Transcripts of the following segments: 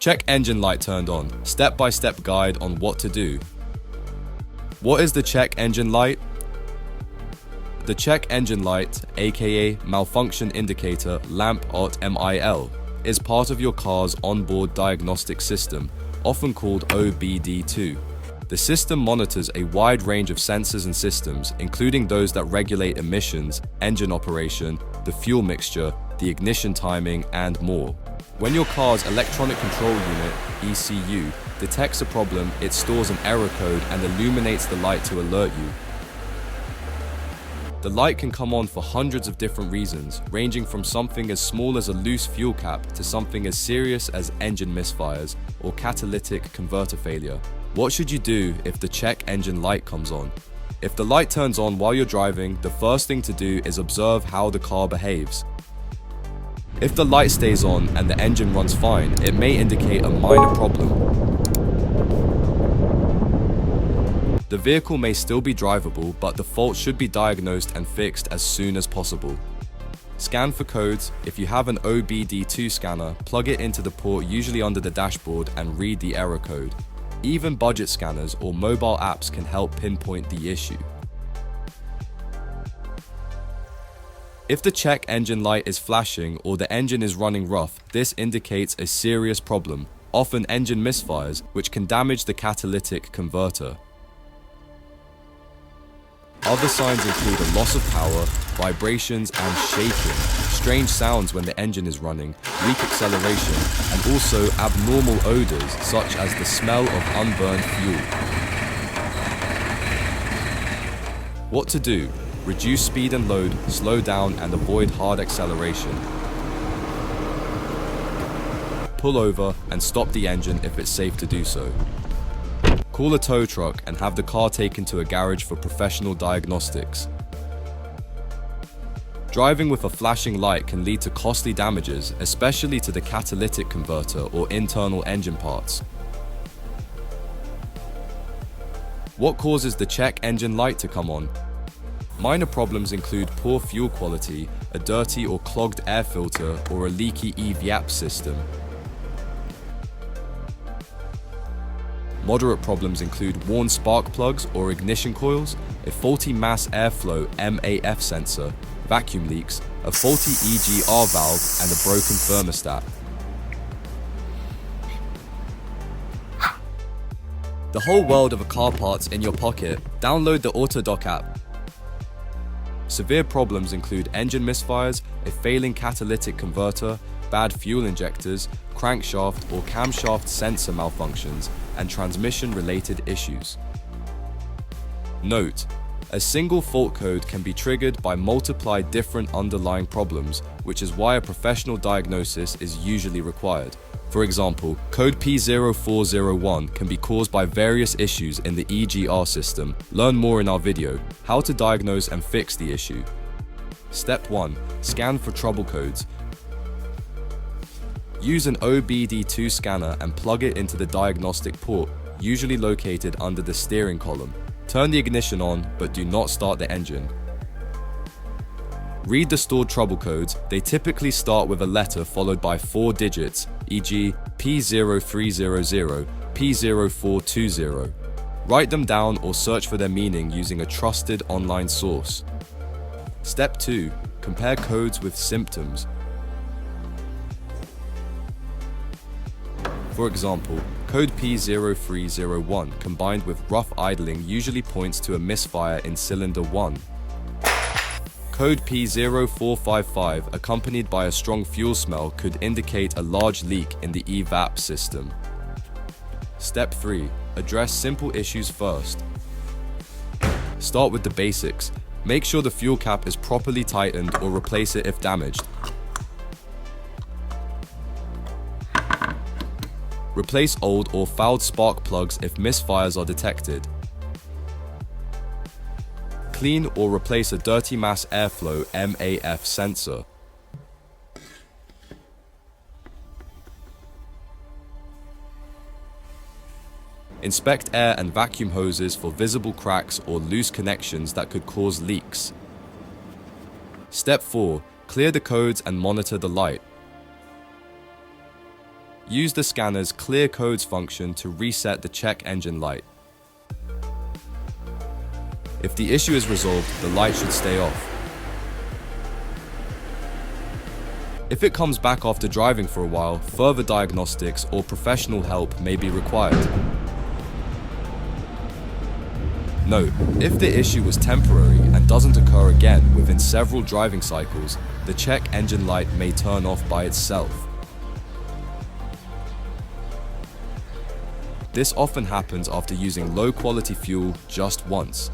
Check engine light turned on. Step-by-step guide on what to do. What is the check engine light? The check engine light, aka malfunction indicator lamp or MIL, is part of your car's onboard diagnostic system, often called OBD2. The system monitors a wide range of sensors and systems, including those that regulate emissions, engine operation, the fuel mixture, the ignition timing, and more. When your car's electronic control unit, ECU, detects a problem, it stores an error code and illuminates the light to alert you. The light can come on for hundreds of different reasons, ranging from something as small as a loose fuel cap to something as serious as engine misfires or catalytic converter failure. What should you do if the check engine light comes on? If the light turns on while you're driving, the first thing to do is observe how the car behaves. If the light stays on and the engine runs fine, it may indicate a minor problem. The vehicle may still be drivable, but the fault should be diagnosed and fixed as soon as possible. Scan for codes. If you have an OBD2 scanner, plug it into the port usually under the dashboard and read the error code. Even budget scanners or mobile apps can help pinpoint the issue. If the check engine light is flashing or the engine is running rough, this indicates a serious problem, often engine misfires, which can damage the catalytic converter. Other signs include a loss of power, vibrations and shaking, strange sounds when the engine is running, weak acceleration, and also abnormal odors such as the smell of unburned fuel. What to do? Reduce speed and load, slow down and avoid hard acceleration. Pull over and stop the engine if it's safe to do so. Call a tow truck and have the car taken to a garage for professional diagnostics. Driving with a flashing light can lead to costly damages, especially to the catalytic converter or internal engine parts. What causes the check engine light to come on? Minor problems include poor fuel quality, a dirty or clogged air filter, or a leaky EVAP system. Moderate problems include worn spark plugs or ignition coils, a faulty mass airflow MAF sensor, vacuum leaks, a faulty EGR valve, and a broken thermostat. The whole world of car parts in your pocket. Download the Autodoc app. Severe problems include engine misfires, a failing catalytic converter, bad fuel injectors, crankshaft or camshaft sensor malfunctions, and transmission-related issues. Note: a single fault code can be triggered by multiple different underlying problems, which is why a professional diagnosis is usually required. For example, code P0401 can be caused by various issues in the EGR system. Learn more in our video, How to Diagnose and Fix the Issue. Step 1. Scan for trouble codes. Use an OBD2 scanner and plug it into the diagnostic port, usually located under the steering column. Turn the ignition on, but do not start the engine. Read the stored trouble codes. They typically start with a letter followed by 4 digits, e.g. P0300, P0420. Write them down or search for their meaning using a trusted online source. Step 2. Compare codes with symptoms. For example, code P0301 combined with rough idling usually points to a misfire in cylinder 1. Code P0455 accompanied by a strong fuel smell could indicate a large leak in the EVAP system. Step 3. Address simple issues first. Start with the basics. Make sure the fuel cap is properly tightened or replace it if damaged. Replace old or fouled spark plugs if misfires are detected. Clean or replace a dirty mass airflow MAF sensor. Inspect air and vacuum hoses for visible cracks or loose connections that could cause leaks. Step 4. Clear the codes and monitor the light. use the scanner's Clear Codes function to reset the check engine light. If the issue is resolved, the light should stay off. If it comes back after driving for a while, further diagnostics or professional help may be required. Note, if the issue was temporary and doesn't occur again within several driving cycles, the check engine light may turn off by itself. This often happens after using low-quality fuel just once.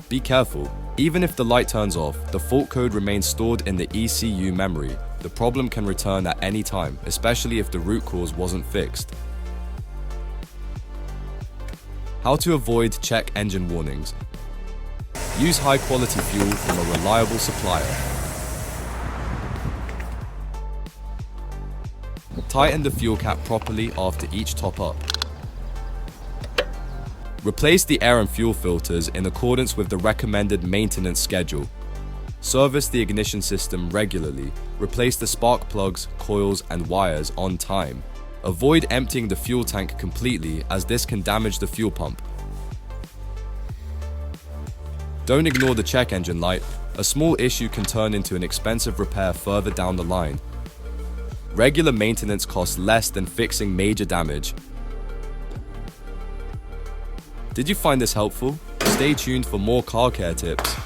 Be careful. Even if the light turns off, the fault code remains stored in the ECU memory. The problem can return at any time, especially if the root cause wasn't fixed. How to avoid check engine warnings. Use high-quality fuel from a reliable supplier. Tighten the fuel cap properly after each top-up. Replace the air and fuel filters in accordance with the recommended maintenance schedule. Service the ignition system regularly. Replace the spark plugs, coils, and wires on time. Avoid emptying the fuel tank completely, as this can damage the fuel pump. Don't ignore the check engine light. A small issue can turn into an expensive repair further down the line. Regular maintenance costs less than fixing major damage. Did you find this helpful? Stay tuned for more car care tips.